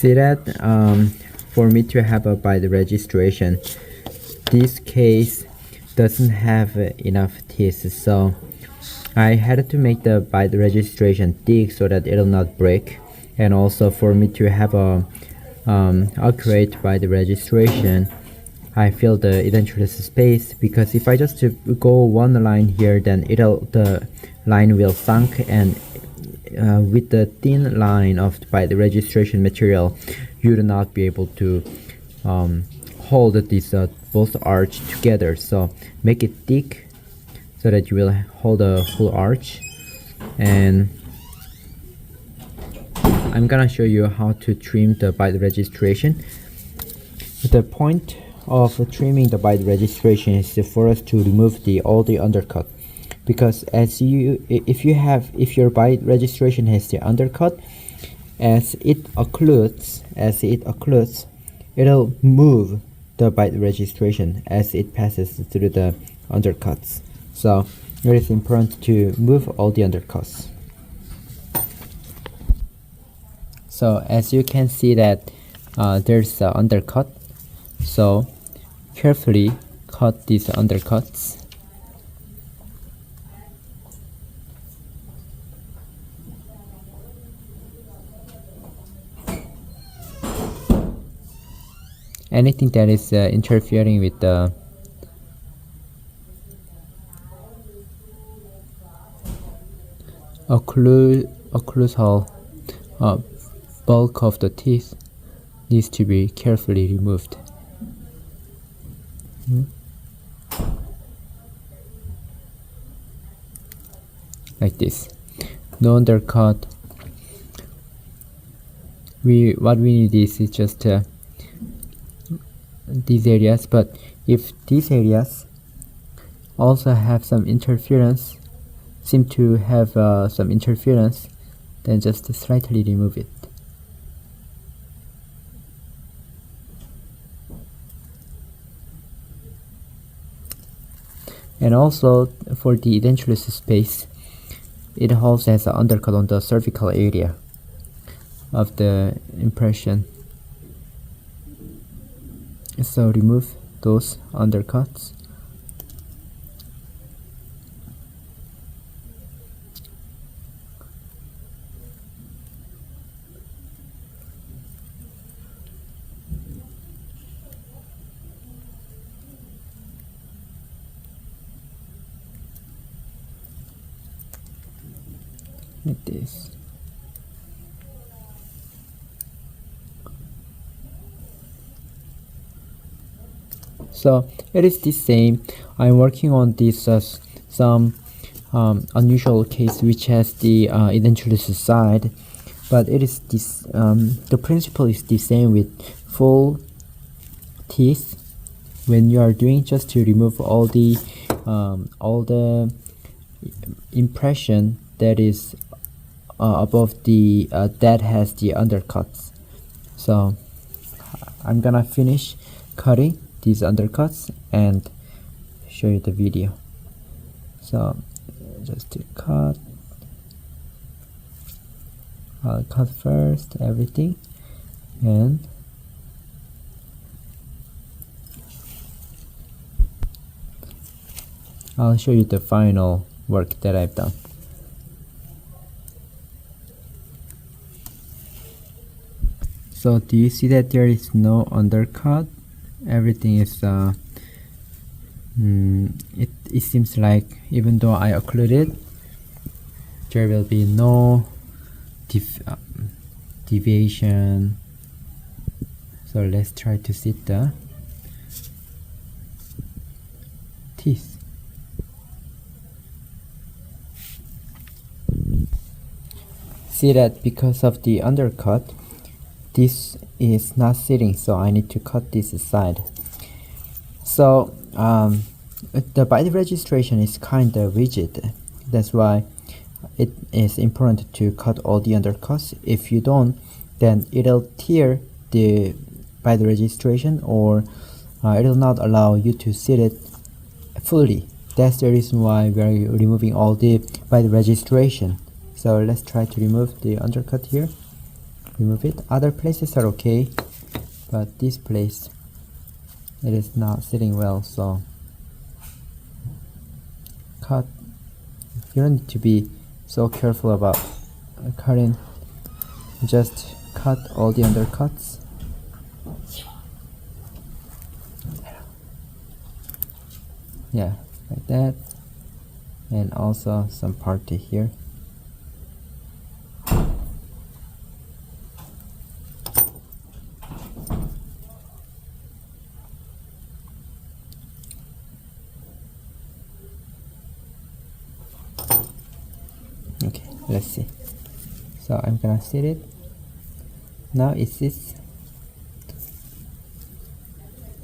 See that for me to have a by the registration, this case doesn't have enough teeth, so I had to make the by the registration thick so that it'll not break, and also for me to have a accurate by the registration, I fill the edentulous space, because if I just go one line here, then the line will sunk, and with the thin line of by the registration material, you will not be able to hold this both arch together. So make it thick so that you will hold a full arch. And I'm gonna show you how to trim the by the registration. The point of trimming the by the registration is for us to remove all the undercut, because if your by registration has the undercut, as it occludes, it'll move the by registration as it passes through the undercuts. So it is important to move all the undercuts. So as you can see that there's an undercut, so carefully cut these undercuts. Anything that is interfering with the occlusal bulk of the teeth needs to be carefully removed. Like this. No undercut. What we need is just these areas, but if these areas also have some interference, seem to have some interference, then just slightly remove it. And also for the edentulous space, it also has an undercut on the cervical area of the impression. So remove those undercuts. Like this. So it is the same. I'm working on this some unusual case which has the edentulous side, but it is this the principle is the same with full teeth. When you are doing just to remove all the impression that is above the that has the undercuts. So I'm gonna finish cutting these undercuts and show you the video. So just to cut, I'll cut first everything, and I'll show you the final work that I've done. So do you see that there is no undercut? Everything is it seems like even though I occluded, there will be no deviation. So let's try to sit the teeth. See that because of the undercut, this is not sitting, so I need to cut this aside. So the by the registration is kind of rigid. That's why it is important to cut all the undercuts. If you don't, then it'll tear the by the registration, or it will not allow you to sit it fully. That's the reason why we are removing all the by the registration. So let's try to remove the undercut here. remove it. Other places are okay, but this place, it is not sitting well, so cut. You don't need to be so careful about cutting. Just cut all the undercuts. Yeah, like that. And also some part here. Okay, let's see. So I'm gonna set it. Now it sits.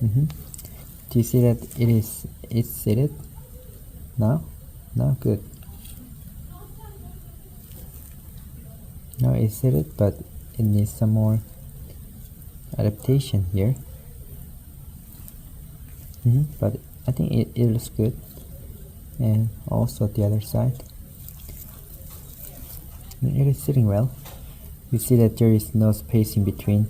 Do you see that it's seated? Now? Now good. Now it's seated, but it needs some more adaptation here. But I think it looks good. And also the other side. It is sitting well. You see that there is no space in between.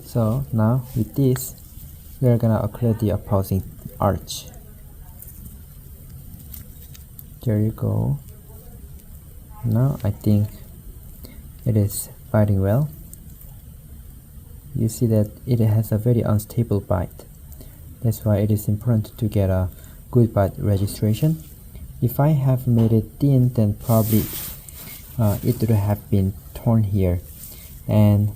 So now with this, we are gonna occlude the opposing arch. There you go. Now I think it is biting well. You see that it has a very unstable bite. That's why it is important to get a good bite registration. If I have made it thin, then probably it would have been torn here. And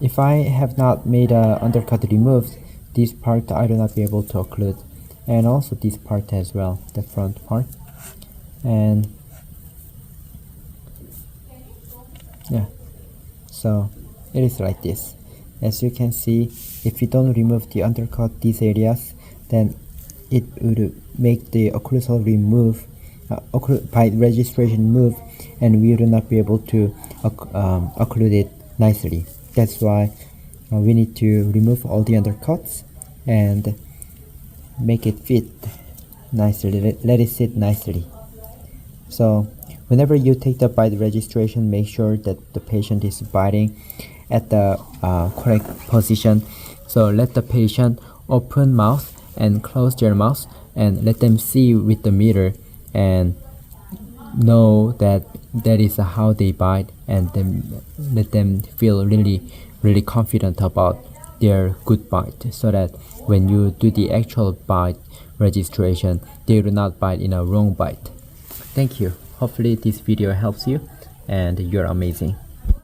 if I have not made a undercut removed, this part I will not be able to occlude, and also this part as well, the front part. And yeah, so it is like this. As you can see, if you don't remove the undercut these areas, then it would make the occlusal remove bite registration move, and we will not be able to occlude it nicely. That's why we need to remove all the undercuts and make it fit nicely, let it sit nicely. So whenever you take the bite registration, make sure that the patient is biting at the correct position. So let the patient open mouth and close their mouth, and let them see with the mirror and know that that is how they bite, and then let them feel really confident about their good bite, so that when you do the actual bite registration, they will not bite in a wrong bite. Thank you. Hopefully this video helps you, and you're amazing.